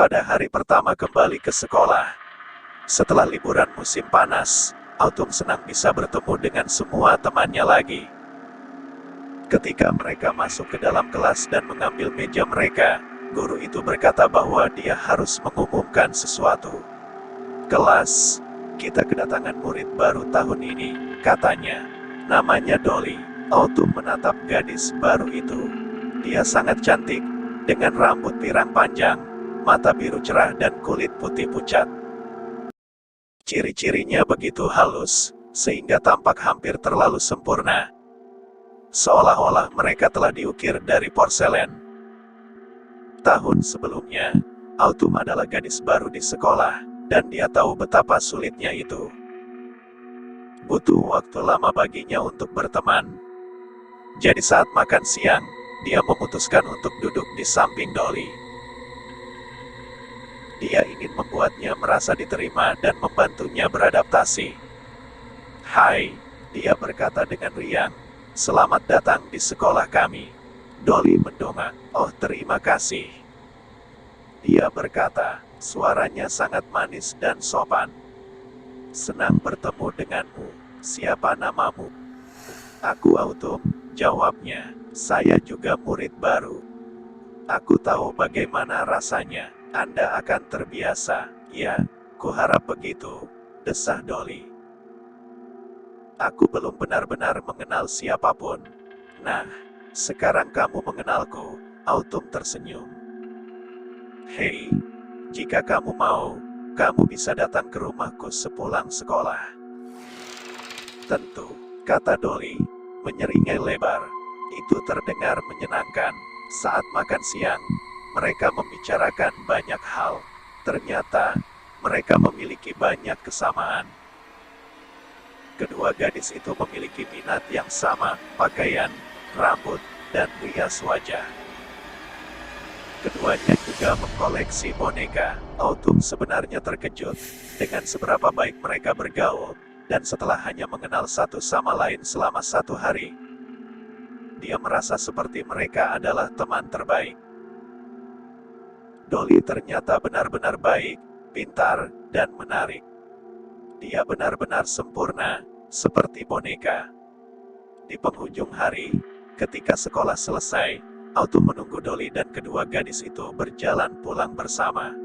Pada hari pertama kembali ke sekolah, setelah liburan musim panas, Autumn senang bisa bertemu dengan semua temannya lagi. Ketika mereka masuk ke dalam kelas dan mengambil meja mereka, guru itu berkata bahwa dia harus mengumumkan sesuatu. "Kelas, kita kedatangan murid baru tahun ini," katanya. "Namanya Dolly." Autumn menatap gadis baru itu. Dia sangat cantik, dengan rambut pirang panjang, mata biru cerah dan kulit putih pucat. Ciri-cirinya begitu halus, sehingga tampak hampir terlalu sempurna. Seolah-olah mereka telah diukir dari porselen. Tahun sebelumnya, Autumn adalah gadis baru di sekolah, dan dia tahu betapa sulitnya itu. Butuh waktu lama baginya untuk berteman. Jadi saat makan siang, dia memutuskan untuk duduk di samping Dolly. Dia ingin membuatnya merasa diterima dan membantunya beradaptasi. "Hai," dia berkata dengan riang. "Selamat datang di sekolah kami." Dolly mendongak. "Oh, terima kasih," dia berkata, suaranya sangat manis dan sopan. "Senang bertemu denganmu. Siapa namamu?" "Aku Autumn," jawabnya. "Saya juga murid baru." "Aku tahu bagaimana rasanya. Anda akan terbiasa." "Ya, kuharap begitu," desah Dolly. "Aku belum benar-benar mengenal siapapun." "Nah, sekarang kamu mengenalku." Autumn tersenyum. "Hei, jika kamu mau, kamu bisa datang ke rumahku sepulang sekolah." "Tentu," kata Dolly, menyeringai lebar. Itu terdengar menyenangkan. Saat makan siang, mereka membicarakan banyak hal. Ternyata, mereka memiliki banyak kesamaan. Kedua gadis itu memiliki minat yang sama, pakaian, rambut, dan rias wajah. Keduanya juga mengkoleksi boneka. Autumn sebenarnya terkejut dengan seberapa baik mereka bergaul, dan setelah hanya mengenal satu sama lain selama 1 hari, dia merasa seperti mereka adalah teman terbaik. Dolly ternyata benar-benar baik, pintar, dan menarik. Dia benar-benar sempurna, seperti boneka. Di penghujung hari, ketika sekolah selesai, Autumn menunggu Dolly dan kedua gadis itu berjalan pulang bersama.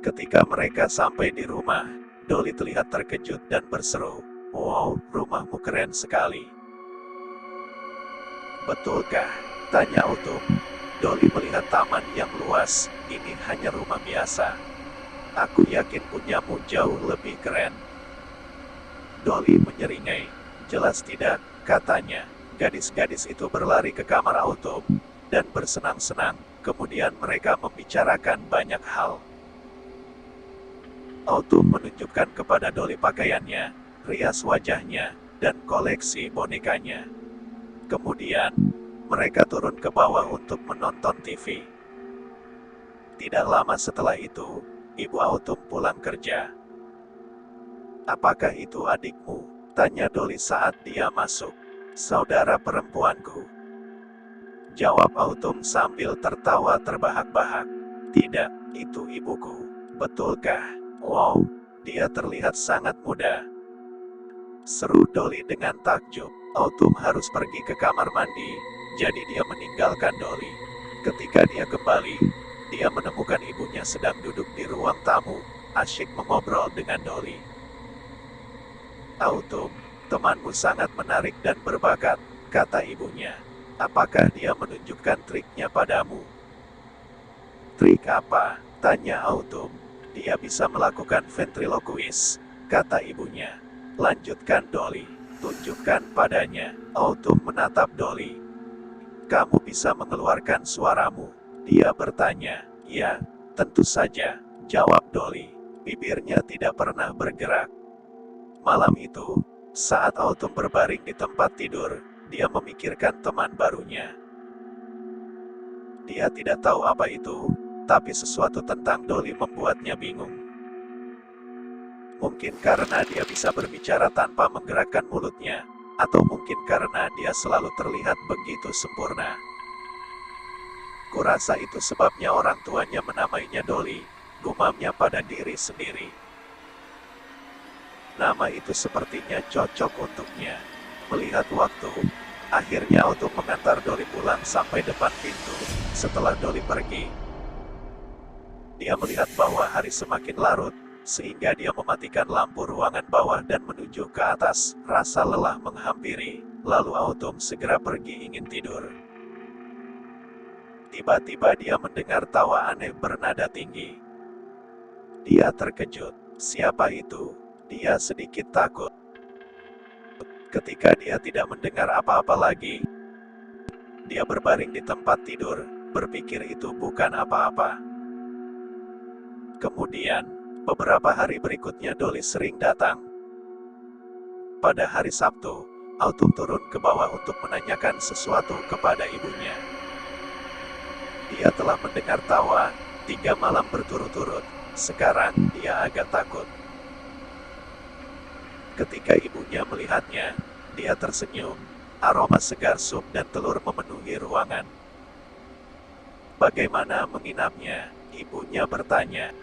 Ketika mereka sampai di rumah, Dolly terlihat terkejut dan berseru, "Wow, rumahmu keren sekali." "Betulkah?" tanya Autumn. Dolly melihat taman yang luas. "Ini hanya rumah biasa. Aku yakin punyamu jauh lebih keren." Dolly menyeringai. "Jelas tidak," katanya. Gadis-gadis itu berlari ke kamar Autumn dan bersenang-senang. Kemudian mereka membicarakan banyak hal. Autumn menunjukkan kepada Dolly pakaiannya, rias wajahnya, dan koleksi bonekanya. Kemudian, mereka turun ke bawah untuk menonton TV. Tidak lama setelah itu, Ibu Autumn pulang kerja. "Apakah itu adikmu?" tanya Dolly saat dia masuk. "Saudara perempuanku," jawab Autumn sambil tertawa terbahak-bahak. "Tidak, itu ibuku." "Betulkah? Wow, dia terlihat sangat muda," seru Dolly dengan takjub. Autumn harus pergi ke kamar mandi, jadi dia meninggalkan Dolly. Ketika dia kembali, dia menemukan ibunya sedang duduk di ruang tamu, asyik mengobrol dengan Dolly. "Autumn, temanmu sangat menarik dan berbakat," kata ibunya. "Apakah dia menunjukkan triknya padamu?" "Trik apa?" tanya Autumn. "Dia bisa melakukan ventriloquis," kata ibunya. "Lanjutkan Dolly, tunjukkan padanya." Autumn menatap Dolly. "Kamu bisa mengeluarkan suaramu?" dia bertanya. "Ya, tentu saja," jawab Dolly. Bibirnya tidak pernah bergerak. Malam itu, saat Autumn berbaring di tempat tidur, dia memikirkan teman barunya. Dia tidak tahu apa itu, tapi sesuatu tentang Dolly membuatnya bingung. Mungkin karena dia bisa berbicara tanpa menggerakkan mulutnya, atau mungkin karena dia selalu terlihat begitu sempurna. Kurasa itu sebabnya orang tuanya menamainya Dolly, gumamnya pada diri sendiri. Nama itu sepertinya cocok untuknya. Melihat waktu, akhirnya Autumn mengantar Dolly pulang sampai depan pintu. Setelah Dolly pergi, dia melihat bahwa hari semakin larut, sehingga dia mematikan lampu ruangan bawah dan menuju ke atas. Rasa lelah menghampiri, lalu Autumn segera pergi ingin tidur. Tiba-tiba dia mendengar tawa aneh bernada tinggi. Dia terkejut. Siapa itu? Dia sedikit takut. Ketika dia tidak mendengar apa-apa lagi, dia berbaring di tempat tidur, berpikir itu bukan apa-apa. Kemudian, beberapa hari berikutnya Dolly sering datang. Pada hari Sabtu, Autumn turun ke bawah untuk menanyakan sesuatu kepada ibunya. Dia telah mendengar tawa 3 malam berturut-turut. Sekarang dia agak takut. Ketika ibunya melihatnya, dia tersenyum. Aroma segar sup dan telur memenuhi ruangan. Bagaimana menginapnya? Ibunya bertanya.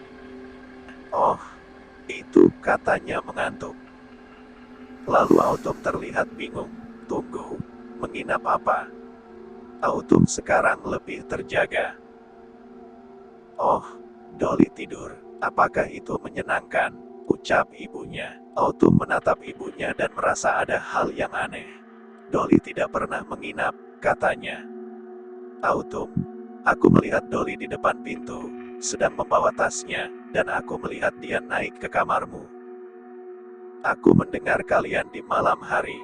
Oh, itu katanya mengantuk. Lalu Autumn terlihat bingung. Tunggu, menginap apa? Autumn sekarang lebih terjaga. Oh, Dolly tidur. Apakah itu menyenangkan? Ucap ibunya. Autumn menatap ibunya dan merasa ada hal yang aneh. Dolly tidak pernah menginap, katanya. Autumn, aku melihat Dolly di depan pintu, sedang membawa tasnya, dan aku melihat dia naik ke kamarmu. Aku mendengar kalian di malam hari.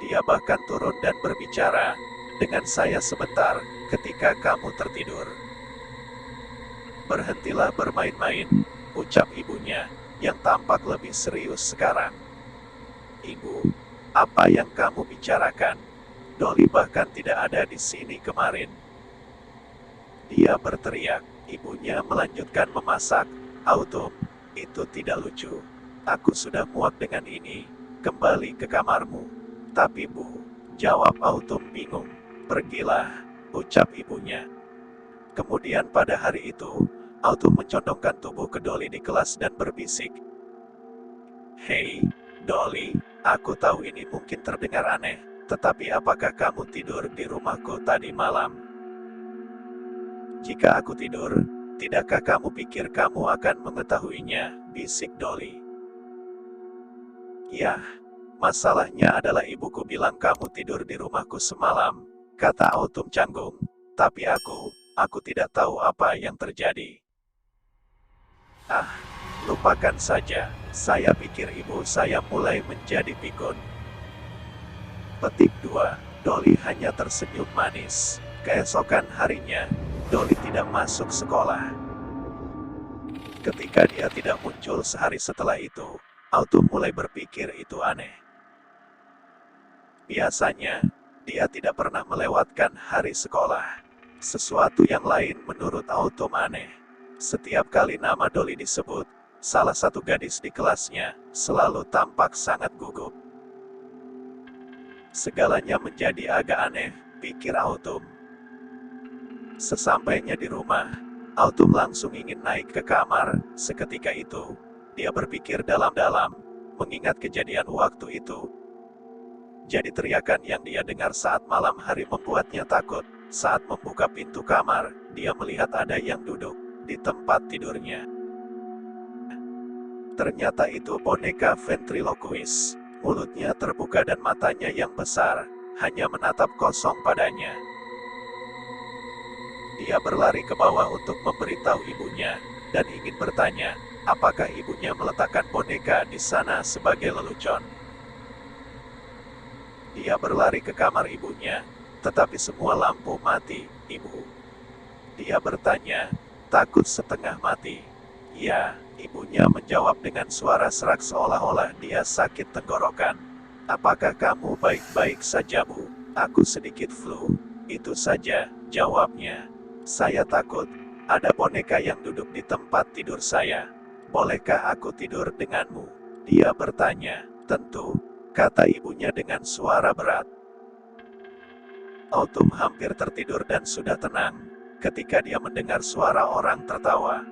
Dia bahkan turun dan berbicara dengan saya sebentar ketika kamu tertidur. Berhentilah bermain-main, ucap ibunya, yang tampak lebih serius sekarang. Ibu, apa yang kamu bicarakan? Dolly bahkan tidak ada di sini kemarin. Dia berteriak. Ibunya melanjutkan memasak. Autumn, itu tidak lucu. Aku sudah muak dengan ini. Kembali ke kamarmu. Tapi Bu, jawab Autumn bingung. Pergilah, ucap ibunya. Kemudian pada hari itu, Autumn mencondongkan tubuh ke Dolly di kelas dan berbisik. Hei, Dolly, aku tahu ini mungkin terdengar aneh, tetapi apakah kamu tidur di rumahku tadi malam? Jika aku tidur, tidakkah kamu pikir kamu akan mengetahuinya? Bisik Dolly. Yah, masalahnya adalah ibuku bilang kamu tidur di rumahku semalam, kata Autumn canggung. Tapi aku tidak tahu apa yang terjadi. Ah, lupakan saja. Saya pikir ibu saya mulai menjadi pikun. Petik 2. Dolly hanya tersenyum manis. Keesokan harinya, Dolly tidak masuk sekolah. Ketika dia tidak muncul sehari setelah itu, Autumn mulai berpikir itu aneh. Biasanya, dia tidak pernah melewatkan hari sekolah. Sesuatu yang lain menurut Autumn aneh. Setiap kali nama Dolly disebut, salah satu gadis di kelasnya selalu tampak sangat gugup. Segalanya menjadi agak aneh, pikir Autumn. Sesampainya di rumah, Autumn langsung ingin naik ke kamar. Seketika itu, dia berpikir dalam-dalam, mengingat kejadian waktu itu. Jadi teriakan yang dia dengar saat malam hari membuatnya takut. Saat membuka pintu kamar, dia melihat ada yang duduk di tempat tidurnya. Ternyata itu boneka ventriloquis. Mulutnya terbuka dan matanya yang besar hanya menatap kosong padanya. Dia berlari ke bawah untuk memberitahu ibunya dan ingin bertanya, apakah ibunya meletakkan boneka di sana sebagai lelucon. Dia berlari ke kamar ibunya, tetapi semua lampu mati. Ibu, dia bertanya, takut setengah mati. Ya, ibunya menjawab dengan suara serak seolah-olah dia sakit tenggorokan. Apakah kamu baik-baik saja, Bu? Aku sedikit flu. Itu saja, jawabnya. Saya takut, ada boneka yang duduk di tempat tidur saya. Bolehkah aku tidur denganmu? Dia bertanya. Tentu, kata ibunya dengan suara berat. Autumn hampir tertidur dan sudah tenang. ketika dia mendengar suara orang tertawa.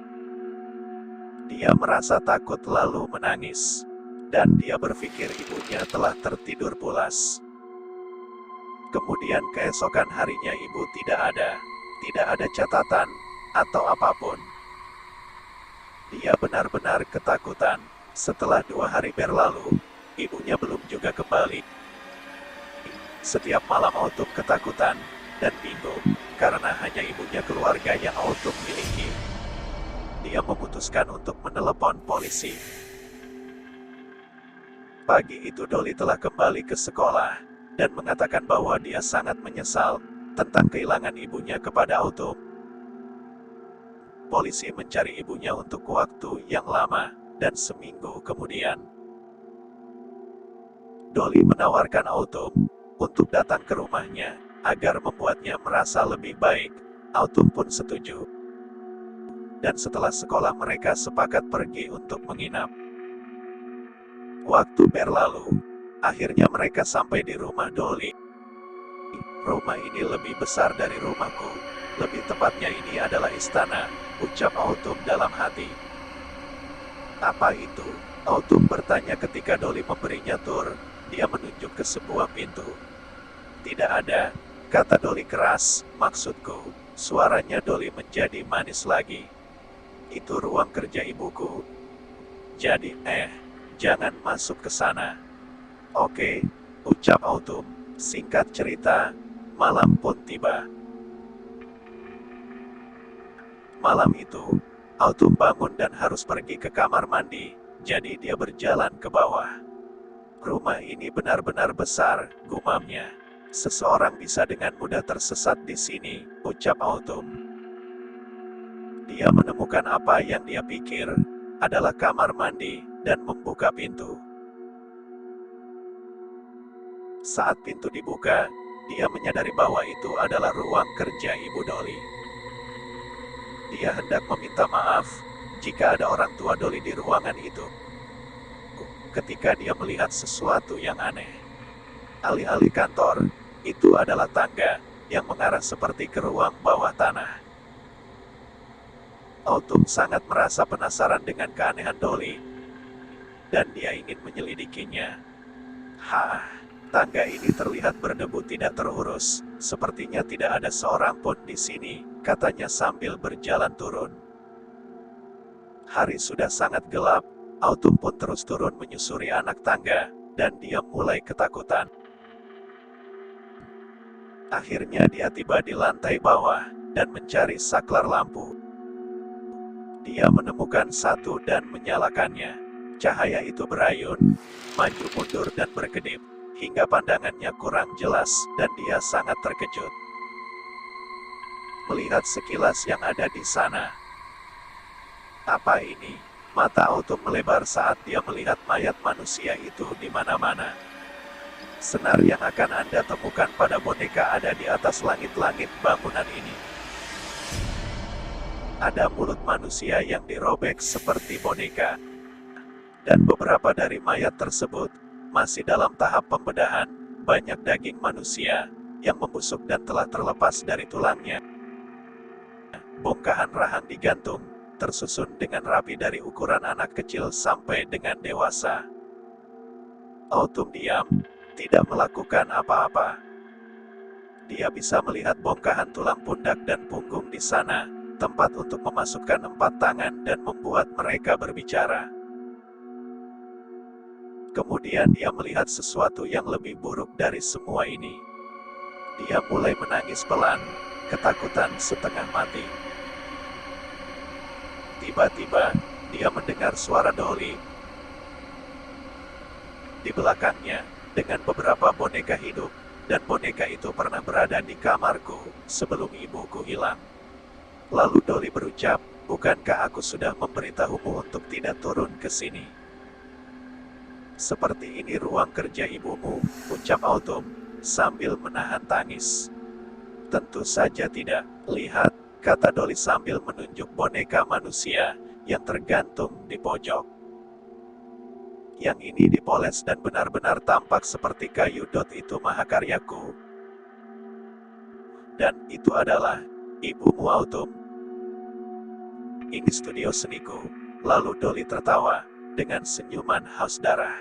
Dia merasa takut lalu menangis, dan dia berpikir ibunya telah tertidur pulas. Kemudian keesokan harinya ibu tidak ada catatan atau apapun. Dia benar-benar ketakutan. Setelah 2 hari berlalu, ibunya belum juga kembali. Setiap malam Autumn ketakutan dan bingung, karena hanya ibunya keluarga yang Autumn miliki. Dia memutuskan untuk menelepon polisi. Pagi itu Dolly telah kembali ke sekolah, dan mengatakan bahwa dia sangat menyesal tentang kehilangan ibunya kepada Autumn. Polisi mencari ibunya untuk waktu yang lama, dan seminggu kemudian, Dolly menawarkan Autumn untuk datang ke rumahnya, agar membuatnya merasa lebih baik. Autumn pun setuju. Dan setelah sekolah mereka sepakat pergi untuk menginap. Waktu berlalu, akhirnya mereka sampai di rumah Dolly. Rumah ini lebih besar dari rumahku. Lebih tepatnya ini adalah istana, ucap Autumn dalam hati. Apa itu? Autumn bertanya ketika Dolly memberinya tur. Dia menunjuk ke sebuah pintu. Tidak ada, kata Dolly keras. Maksudku, suaranya Dolly menjadi manis lagi. Itu ruang kerja ibuku. Jadi, jangan masuk ke sana. Oke, ucap Autumn. Singkat cerita, malam pun tiba. Malam itu, Autumn bangun dan harus pergi ke kamar mandi, jadi dia berjalan ke bawah. Rumah ini benar-benar besar, gumamnya. Seseorang bisa dengan mudah tersesat di sini, ucap Autumn. Dia menemukan apa yang dia pikir adalah kamar mandi, dan membuka pintu. Saat pintu dibuka, dia menyadari bahwa itu adalah ruang kerja Ibu Dolly. Dia hendak meminta maaf jika ada orang tua Dolly di ruangan itu. Ketika dia melihat sesuatu yang aneh. Alih-alih kantor, itu adalah tangga yang mengarah seperti ke ruang bawah tanah. Autumn sangat merasa penasaran dengan keanehan Dolly, dan dia ingin menyelidikinya. Tangga ini terlihat berdebu tidak terurus. Sepertinya tidak ada seorang pun di sini, katanya sambil berjalan turun. Hari sudah sangat gelap. Autumn pun terus turun menyusuri anak tangga, dan dia mulai ketakutan. Akhirnya dia tiba di lantai bawah, dan mencari saklar lampu. Dia menemukan satu dan menyalakannya. Cahaya itu berayun, maju mundur dan berkedip, hingga pandangannya kurang jelas, dan dia sangat terkejut melihat sekilas yang ada di sana. Apa ini? Mata Autumn melebar saat dia melihat mayat manusia itu di mana-mana. Senar yang akan Anda temukan pada boneka ada di atas langit-langit bangunan ini. Ada mulut manusia yang dirobek seperti boneka. Dan beberapa dari mayat tersebut masih dalam tahap pembedahan. Banyak daging manusia yang membusuk dan telah terlepas dari tulangnya. Bongkahan rahang digantung, tersusun dengan rapi dari ukuran anak kecil sampai dengan dewasa. Autumn diam, tidak melakukan apa-apa. Dia bisa melihat bongkahan tulang pundak dan punggung di sana, tempat untuk memasukkan 4 tangan dan membuat mereka berbicara. Kemudian dia melihat sesuatu yang lebih buruk dari semua ini. Dia mulai menangis pelan, ketakutan setengah mati. Tiba-tiba, dia mendengar suara Dolly di belakangnya, dengan beberapa boneka hidup, dan boneka itu pernah berada di kamarku, sebelum ibuku hilang. Lalu Dolly berucap, bukankah aku sudah memberitahumu untuk tidak turun ke sini? Seperti ini ruang kerja ibumu, ucap Autumn, sambil menahan tangis. Tentu saja tidak, lihat, kata Dolly sambil menunjuk boneka manusia yang tergantung di pojok. Yang ini dipoles dan benar-benar tampak seperti kayu. Itu mahakaryaku. Dan itu adalah Ibumu Autumn. Ini studio seniku. Lalu Dolly tertawa dengan senyuman haus darah.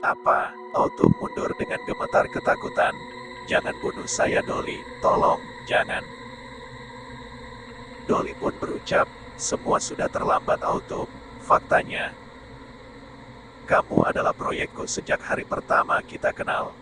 Apa? Autumn mundur dengan gemetar ketakutan. Jangan bunuh saya Dolly, tolong, jangan. Dolly pun berucap, semua sudah terlambat Autumn. Faktanya, kamu adalah proyekku sejak hari pertama kita kenal.